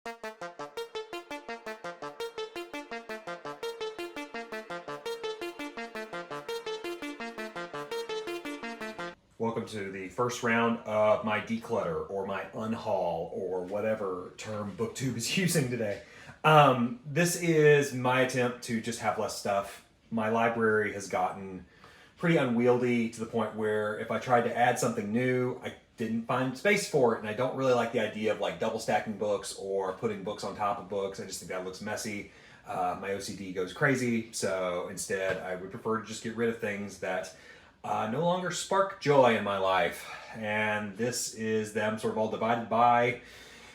Welcome to the first round of my declutter or my unhaul or whatever term BookTube is using today. This is my attempt to just have less stuff. My library has gotten pretty unwieldy to the point where if I tried to add something new, I didn't find space for it, and I don't really like the idea of like double stacking books or putting books on top of books. I just think that looks messy. My OCD goes crazy, so instead I would prefer to just get rid of things that no longer spark joy in my life. And this is them sort of all divided by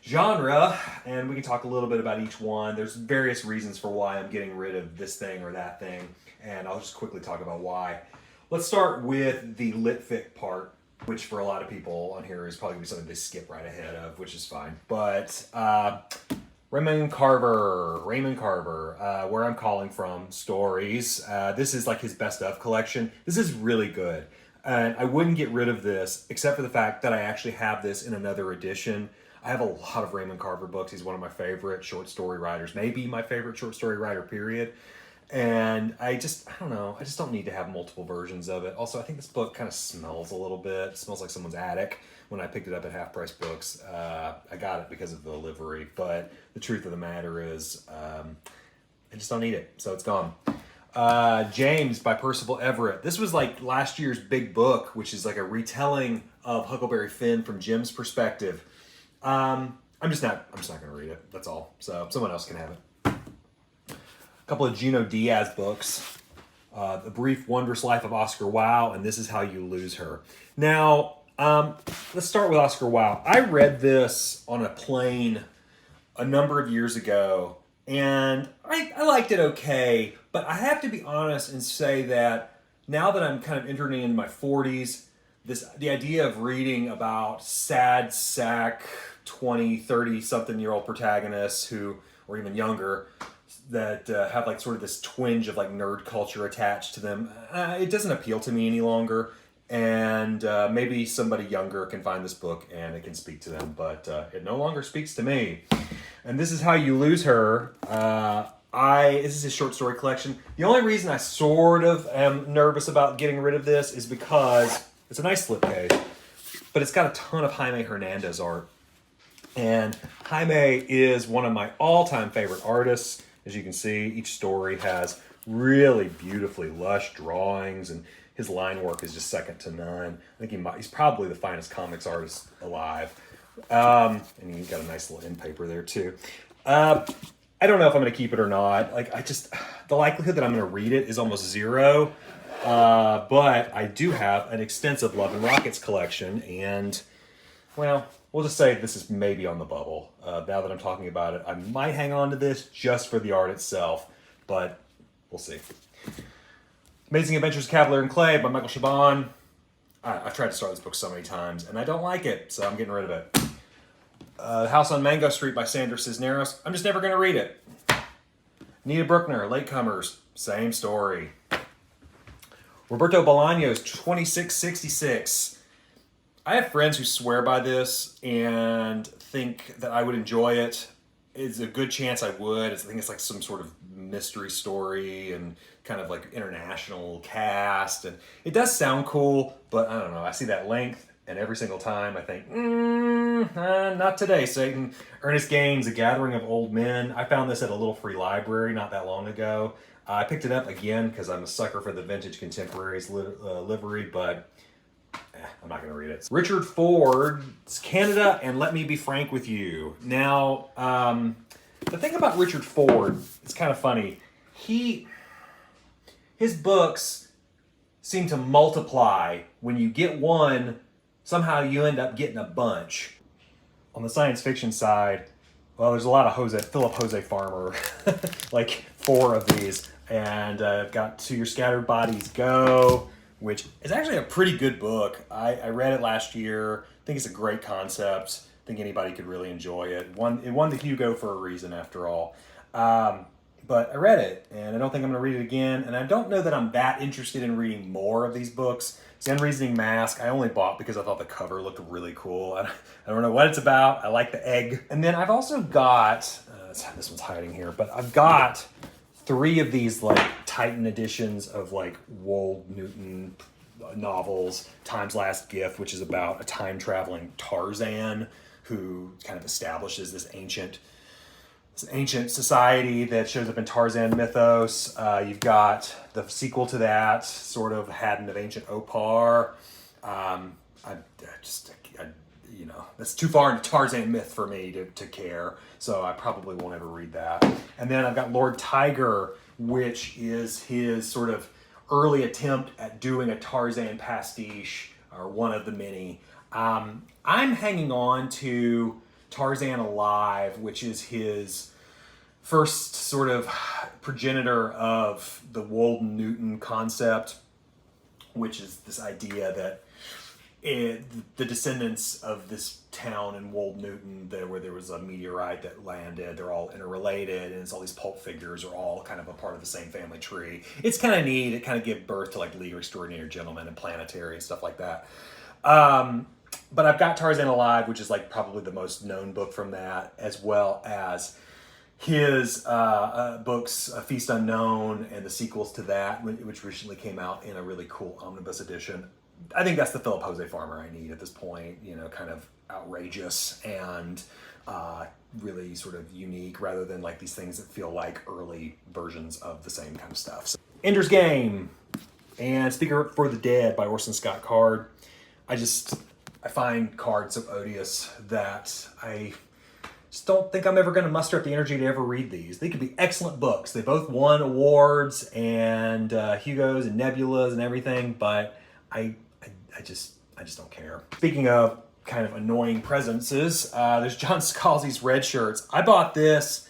genre, and we can talk a little bit about each one. There's various reasons for why I'm getting rid of this thing or that thing, and I'll just quickly talk about why. Let's start with the LitFic part, which for a lot of people on here is probably going to be something they skip right ahead of, which is fine. But Raymond Carver, Where I'm Calling From, Stories. This is like his best of collection. This is really good. And I wouldn't get rid of this, except for the fact that I actually have this in another edition. I have a lot of Raymond Carver books. He's one of my favorite short story writers, maybe my favorite short story writer, period. And I don't know, I just don't need to have multiple versions of it. Also, I think this book kind of smells a little bit. It smells like someone's attic. When I picked it up at Half Price Books, I got it because of the livery, but the truth of the matter is, I just don't need it, so it's gone. James by Percival Everett. This was like last year's big book, which is like a retelling of Huckleberry Finn from Jim's perspective. I'm just not going to read it. That's all. So someone else can have it. A couple of Junot Diaz books. The Brief Wondrous Life of Oscar Wilde, and This Is How You Lose Her. Now, let's start with Oscar Wilde. I read this on a plane a number of years ago, and I liked it okay, but I have to be honest and say that now that I'm kind of entering into my 40s, the idea of reading about sad sack 20, 30-something-year-old protagonists who, or even younger, that have like sort of this twinge of like nerd culture attached to them, it doesn't appeal to me any longer. And maybe somebody younger can find this book and it can speak to them, but it no longer speaks to me. And This Is How You Lose Her. This is his short story collection. The only reason I sort of am nervous about getting rid of this is because it's a nice slipcase, but it's got a ton of Jaime Hernandez art. And Jaime is one of my all-time favorite artists. As you can see, each story has really beautifully lush drawings, and his line work is just second to none. I think he's probably the finest comics artist alive. And he's got a nice little end paper there too. I don't know if I'm going to keep it or not. The likelihood that I'm going to read it is almost zero. But I do have an extensive Love and Rockets collection, and well, we'll just say this is maybe on the bubble. Now that I'm talking about it, I might hang on to this just for the art itself, but we'll see. Amazing Adventures of Cavalier and Clay by Michael Chabon. I've tried to start this book so many times, and I don't like it, so I'm getting rid of it. House on Mango Street by Sandra Cisneros. I'm just never going to read it. Nita Bruckner, Latecomers. Same story. Roberto Bolaño's 2666. I have friends who swear by this and think that I would enjoy it. It's a good chance I would. I think it's like some sort of mystery story and kind of like international cast. And it does sound cool, but I don't know. I see that length, and every single time I think, not today, Satan. Ernest Gaines, A Gathering of Old Men. I found this at a little free library not that long ago. I picked it up again because I'm a sucker for the vintage contemporaries livery, but I'm not going to read it. Richard Ford's Canada and Let Me Be Frank with You. Now, the thing about Richard Ford, it's kind of funny. His books seem to multiply. When you get one, somehow you end up getting a bunch. On the science fiction side, well, there's a lot of Philip Jose Farmer, like 4 of these. And I've got To Your Scattered Bodies Go, which is actually a pretty good book. I read it last year. I think it's a great concept. I think anybody could really enjoy it. It won the Hugo for a reason, after all. but I read it, and I don't think I'm going to read it again, and I don't know that I'm that interested in reading more of these books. The Unreasoning Mask, I only bought because I thought the cover looked really cool. I don't know what it's about. I like the egg. And then I've also got, this one's hiding here, but I've got 3 of these like Titan editions of like Wold Newton novels. Time's Last Gift, which is about a time-traveling Tarzan who kind of establishes this ancient society that shows up in Tarzan mythos. You've got the sequel to that, sort of Haddon of Ancient Opar. You know, that's too far into Tarzan myth for me to care, so I probably won't ever read that. And then I've got Lord Tiger, which is his sort of early attempt at doing a Tarzan pastiche, or one of the many. I'm hanging on to Tarzan Alive, which is his first sort of progenitor of the Wold Newton concept, which is this idea that the descendants of this town in Wold Newton, where there was a meteorite that landed, they're all interrelated, and it's all these pulp figures are all kind of a part of the same family tree. It's kind of neat. It kind of gives birth to like League of Extraordinary Gentlemen and Planetary and stuff like that. But I've got Tarzan Alive, which is like probably the most known book from that, as well as his books, A Feast Unknown, and the sequels to that, which recently came out in a really cool omnibus edition. I think that's the Philip Jose Farmer I need at this point, you know, kind of outrageous and really sort of unique, rather than like these things that feel like early versions of the same kind of stuff. So, Ender's Game and Speaker for the Dead by Orson Scott Card. I find Card so odious that I just don't think I'm ever going to muster up the energy to ever read these. They could be excellent books. They both won awards and Hugos and Nebulas and everything, but I just don't care. Speaking of kind of annoying presences, there's John Scalzi's Red Shirts. I bought this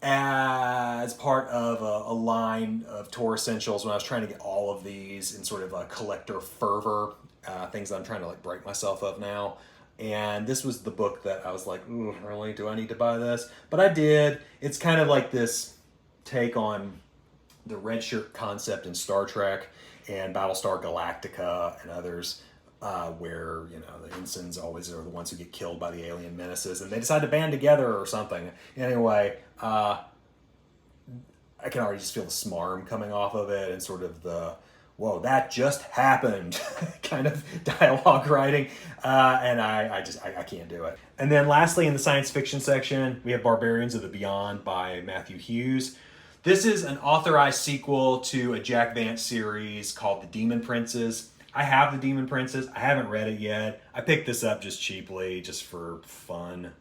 as part of a line of Tour Essentials when I was trying to get all of these in sort of a collector fervor, things that I'm trying to like break myself of now. And this was the book that I was like, ooh, really? Do I need to buy this? But I did. It's kind of like this take on the red shirt concept in Star Trek and Battlestar Galactica and others, where, you know, the ensigns always are the ones who get killed by the alien menaces, and they decide to band together or something. Anyway, I can already just feel the smarm coming off of it, and sort of the, whoa, that just happened kind of dialogue writing, and I can't do it. And then lastly, in the science fiction section, we have Barbarians of the Beyond by Matthew Hughes. This is an authorized sequel to a Jack Vance series called The Demon Princes. I have The Demon Princes. I haven't read it yet. I picked this up just cheaply, just for fun,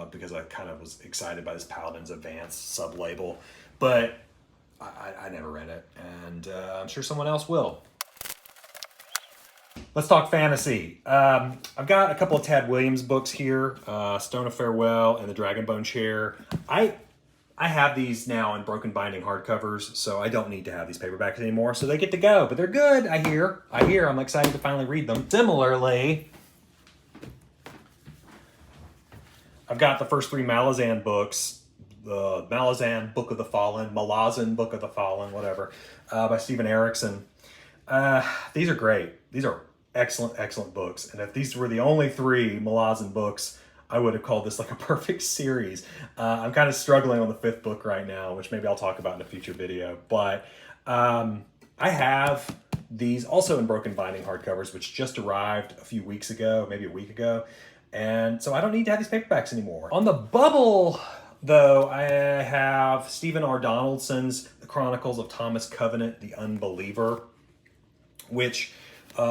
because I kind of was excited by this Paladins of Vance sub-label. But I never read it, and I'm sure someone else will. Let's talk fantasy. I've got a couple of Tad Williams books here, Stone of Farewell and The Dragonbone Chair. I have these now in broken binding hardcovers, so I don't need to have these paperbacks anymore, so they get to go. But they're good, I hear. I'm excited to finally read them. Similarly, I've got the first 3 Malazan books, the Malazan Book of the Fallen, Malazan Book of the Fallen, whatever, by Stephen Erickson. These are great. These are excellent, excellent books. And if these were the only 3 Malazan books, I would have called this like a perfect series. I'm kind of struggling on the 5th book right now, which maybe I'll talk about in a future video. But I have these also in broken binding hardcovers, which just arrived a few weeks ago, maybe a week ago. And so I don't need to have these paperbacks anymore. On the bubble, though, I have Stephen R. Donaldson's The Chronicles of Thomas Covenant, the Unbeliever, which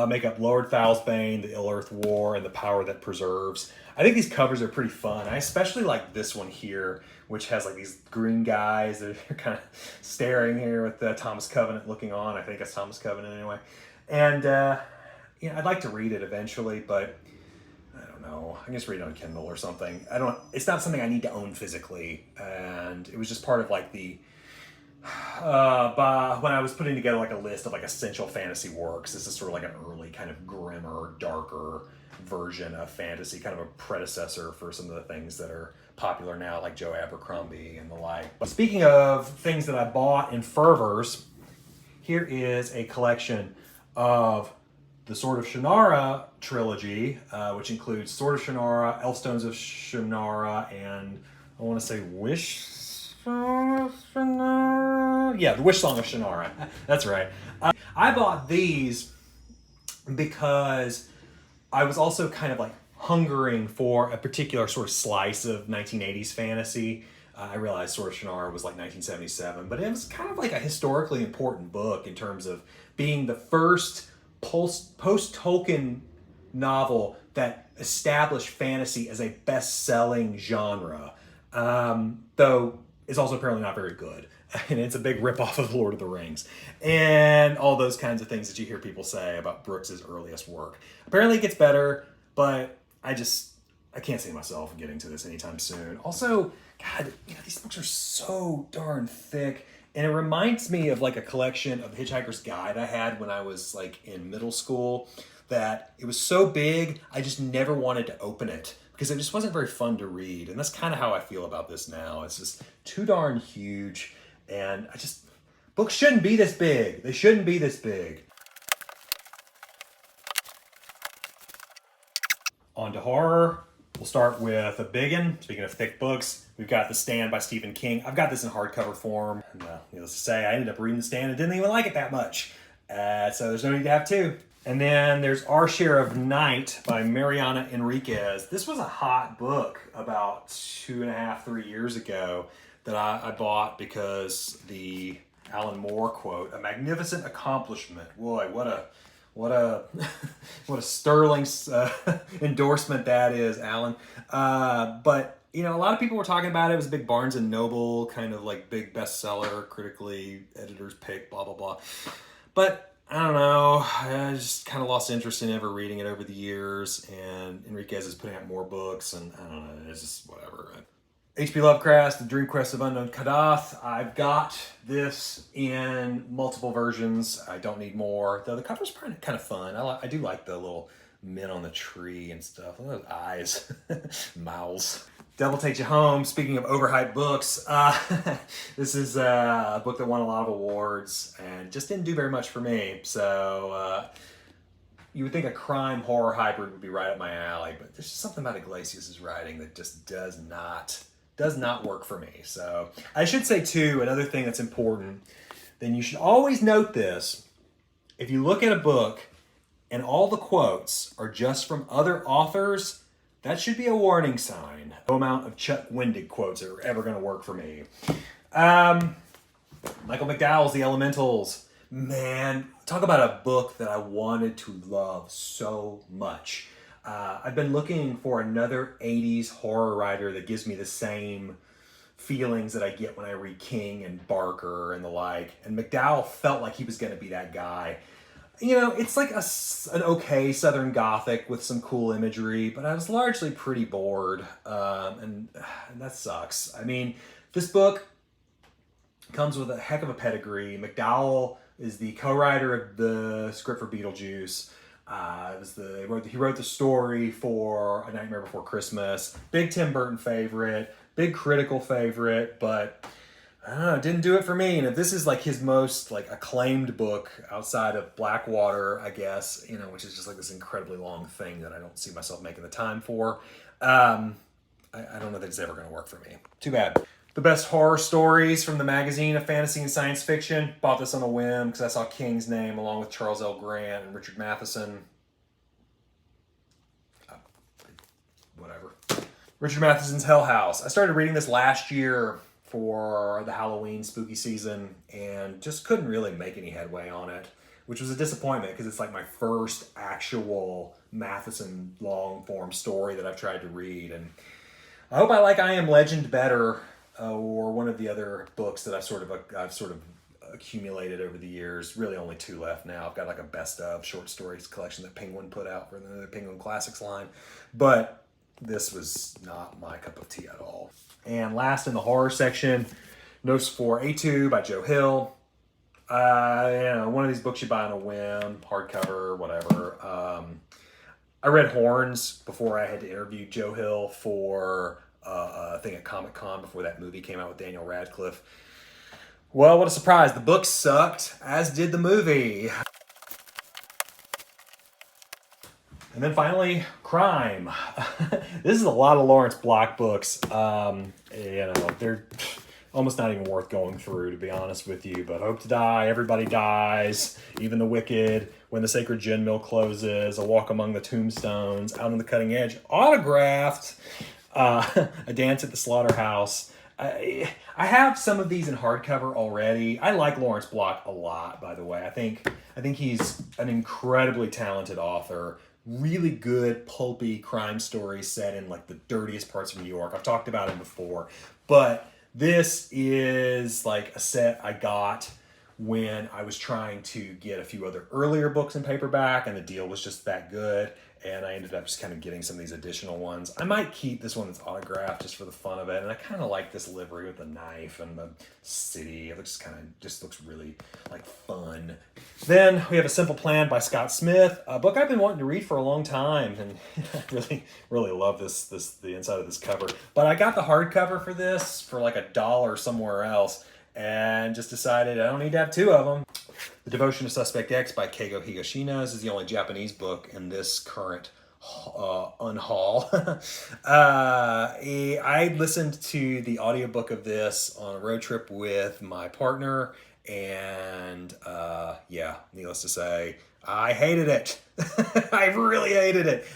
make up Lord Thalsbane, the Ill-Earth War, and The Power That Preserves. I think these covers are pretty fun. I especially like this one here, which has like these green guys that are kind of staring here with Thomas Covenant looking on. I think it's Thomas Covenant anyway. And I'd like to read it eventually, but I don't know. I can just read it on Kindle or something. It's not something I need to own physically. And it was just part of like the, when I was putting together like a list of like essential fantasy works, this is sort of like an early kind of grimmer, darker version of fantasy, kind of a predecessor for some of the things that are popular now, like Joe Abercrombie and the like. But speaking of things that I bought in fervors, here is a collection of the Sword of Shannara trilogy, which includes Sword of Shannara, Elfstones of Shannara, and I want to say Wish Song of Shannara? Yeah, the Wish Song of Shannara. That's right. I bought these because I was also kind of like hungering for a particular sort of slice of 1980s fantasy. I realized Sword of Shannara was like 1977, but it was kind of like a historically important book in terms of being the first post-Tolkien novel that established fantasy as a best-selling genre, though it's also apparently not very good. And it's a big ripoff of Lord of the Rings. And all those kinds of things that you hear people say about Brooks's earliest work. Apparently it gets better, but I can't see myself getting to this anytime soon. Also, God, these books are so darn thick. And it reminds me of like a collection of Hitchhiker's Guide I had when I was like in middle school, that it was so big, I just never wanted to open it because it just wasn't very fun to read. And that's kind of how I feel about this now. It's just too darn huge. And books shouldn't be this big. They shouldn't be this big. On to horror. We'll start with a big one. Speaking of thick books, we've got The Stand by Stephen King. I've got this in hardcover form. And, needless to say, I ended up reading The Stand and didn't even like it that much. So there's no need to have two. And then there's Our Share of Night by Mariana Enriquez. This was a hot book about 2.5, 3 years ago that I bought because the Alan Moore quote, "A magnificent accomplishment." Boy, what a sterling endorsement that is, Alan. But a lot of people were talking about it. It was a big Barnes and Noble kind of like big bestseller, critically, editors pick, blah blah blah. But I don't know. I just kind of lost interest in ever reading it over the years. And Enriquez is putting out more books, and I don't know. It's just whatever. H.P. Lovecraft, The Dream Quest of Unknown Kadath. I've got this in multiple versions. I don't need more. Though the cover's kind of fun. I do like the little men on the tree and stuff. Look at those eyes. Mouths. Devil Takes You Home. Speaking of overhyped books, this is a book that won a lot of awards and just didn't do very much for me. So you would think a crime horror hybrid would be right up my alley, but there's just something about Iglesias' writing that just does not work for me. So I should say too, another thing that's important, then you should always note this. If you look at a book and all the quotes are just from other authors, that should be a warning sign. No amount of Chuck Wendig quotes are ever going to work for me. Michael McDowell's The Elementals. Man, talk about a book that I wanted to love so much. I've been looking for another 80s horror writer that gives me the same feelings that I get when I read King and Barker and the like. And McDowell felt like he was going to be that guy. It's like an okay Southern Gothic with some cool imagery, but I was largely pretty bored, and that sucks. I mean, this book comes with a heck of a pedigree. McDowell is the co-writer of the script for Beetlejuice. He wrote the story for A Nightmare Before Christmas. Big Tim Burton favorite, big critical favorite, but I don't know, it didn't do it for me. And if this is like his most like acclaimed book outside of Blackwater, I guess, which is just like this incredibly long thing that I don't see myself making the time for, I don't know that it's ever going to work for me. Too bad. The best horror stories from the magazine of fantasy and science fiction. Bought this on a whim because I saw King's name along with Charles L. Grant and Richard Matheson. Whatever. Richard Matheson's Hell House. I started reading this last year for the Halloween spooky season and just couldn't really make any headway on it, which was a disappointment because it's like my first actual Matheson long form story that I've tried to read. And I hope I like I Am Legend better, or one of the other books that I've sort of accumulated over the years. Really only 2 left now. I've got like a best of short stories collection that Penguin put out for the Penguin Classics line, but this was not my cup of tea at all. And last in the horror section, Notes for A2 by Joe Hill. One of these books you buy on a whim, hardcover, whatever. I read Horns before I had to interview Joe Hill for thing at Comic-Con before that movie came out with Daniel Radcliffe. Well, what a surprise. The book sucked, as did the movie. And then finally, crime. This is a lot of Lawrence Block books. They're almost not even worth going through, to be honest with you. But Hope to Die, Everybody Dies, Even the Wicked, When the Sacred Gin Mill Closes, A Walk Among the Tombstones, Out on the Cutting Edge, Autographed, A Dance at the Slaughterhouse. I have some of these in hardcover already. I like Lawrence Block a lot, by the way. I think he's an incredibly talented author. Really good pulpy crime stories set in like the dirtiest parts of New York. I've talked about him before, but this is like a set I got when I was trying to get a few other earlier books in paperback, and the deal was just that good. And I ended up just kind of getting some of these additional ones. I might keep this one that's autographed just for the fun of it. And I kind of like this livery with the knife and the city. It looks looks really like fun. Then we have A Simple Plan by Scott Smith, a book I've been wanting to read for a long time. And I really love the inside of this cover. But I got the hardcover for this for like $1 somewhere else, and just decided I don't need to have two of them. The Devotion to Suspect X by Keigo Higashino. This is the only Japanese book in this current unhaul. I listened to the audiobook of this on a road trip with my partner, and needless to say, I hated it. I really hated it.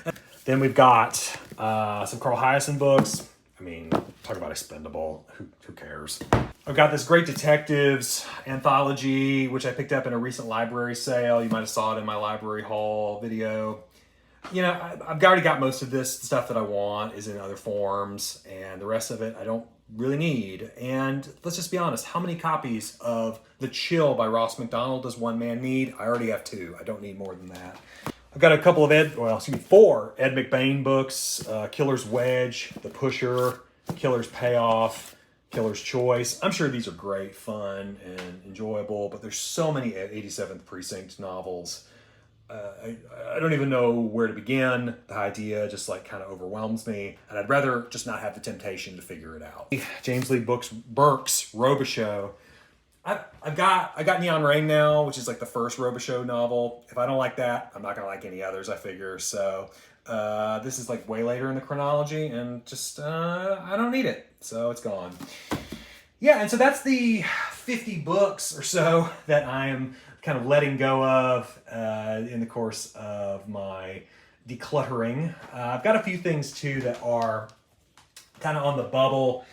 Then we've got some Carl Hiaasen books. I mean, talk about expendable. Who cares? I've got this Great Detectives anthology, which I picked up in a recent library sale. You might have saw it in my library haul video. You know, I've already got most of this stuff that I want is in other forms, and the rest of it I don't really need. And let's just be honest, how many copies of The Chill by Ross McDonald does one man need? I already have 2. I don't need more than that. I've got a couple of 4 Ed McBain books, Killer's Wedge, The Pusher, Killer's Payoff, Killer's Choice. I'm sure these are great, fun, and enjoyable, but there's so many 87th Precinct novels. I don't even know where to begin. The idea just like kind of overwhelms me, and I'd rather just not have the temptation to figure it out. James Lee Burke's Robichaux. I got Neon Rain now, which is like the first Robichaux novel. If I don't like that, I'm not gonna like any others, I figure. So this is like way later in the chronology, and just I don't need it, so it's gone. Yeah, and so that's the 50 books or so that I am kind of letting go of in the course of my decluttering. I've got a few things too that are kind of on the bubble.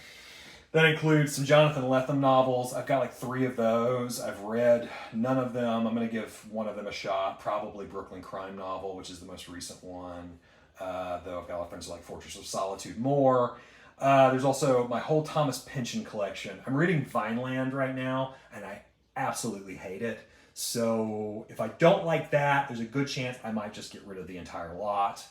That includes some Jonathan Lethem novels. I've got like 3 of those. I've read none of them. I'm going to give one of them a shot. Probably Brooklyn Crime Novel, which is the most recent one. Though I've got a lot of friends like Fortress of Solitude more. There's also my whole Thomas Pynchon collection. I'm reading Vineland right now, and I absolutely hate it. So if I don't like that, there's a good chance I might just get rid of the entire lot.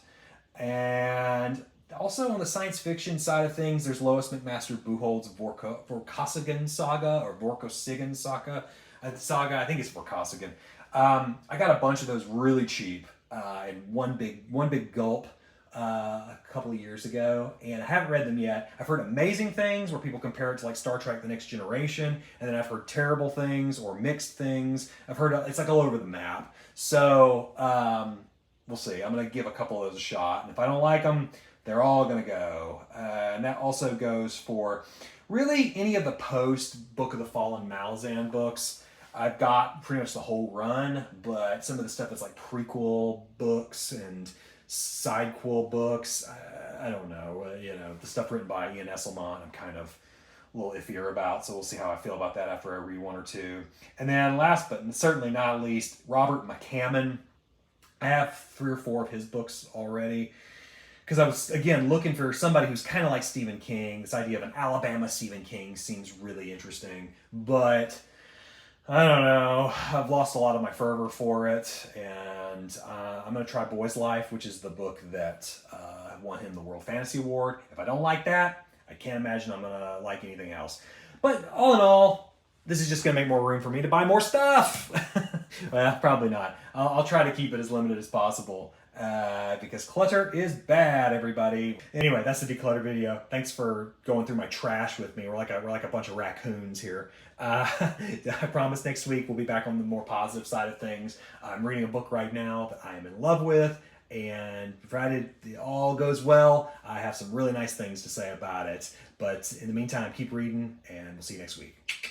And also on the science fiction side of things, there's Lois McMaster Buchholz's Vorkosigan Saga, or Vorkosigan Saga. I think it's Vorkosigan. I got a bunch of those really cheap in one big gulp a couple of years ago, and I haven't read them yet. I've heard amazing things where people compare it to like Star Trek The Next Generation, and then I've heard terrible things or mixed things. I've heard it's like all over the map. So we'll see. I'm going to give a couple of those a shot, and if I don't like them, they're all going to go. And that also goes for really any of the post Book of the Fallen Malazan books. I've got pretty much the whole run, but some of the stuff that's like prequel books and sidequel books, I don't know. The stuff written by Ian Esselmont, I'm kind of a little iffier about, so we'll see how I feel about that after I read 1 or 2. And then last but certainly not least, Robert McCammon. I have 3 or 4 of his books already, because I was, again, looking for somebody who's kind of like Stephen King. This idea of an Alabama Stephen King seems really interesting, but I don't know. I've lost a lot of my fervor for it, and I'm going to try Boy's Life, which is the book that won him the World Fantasy Award. If I don't like that, I can't imagine I'm going to like anything else. But all in all, this is just going to make more room for me to buy more stuff. Well, probably not. I'll try to keep it as limited as possible. because clutter is bad, everybody. Anyway, that's the declutter video. Thanks for going through my trash with me. We're like a bunch of raccoons here. I promise next week we'll be back on the more positive side of things. I'm reading a book right now that I am in love with, and provided it all goes well, I have some really nice things to say about it. But in the meantime, keep reading, and we'll see you next week.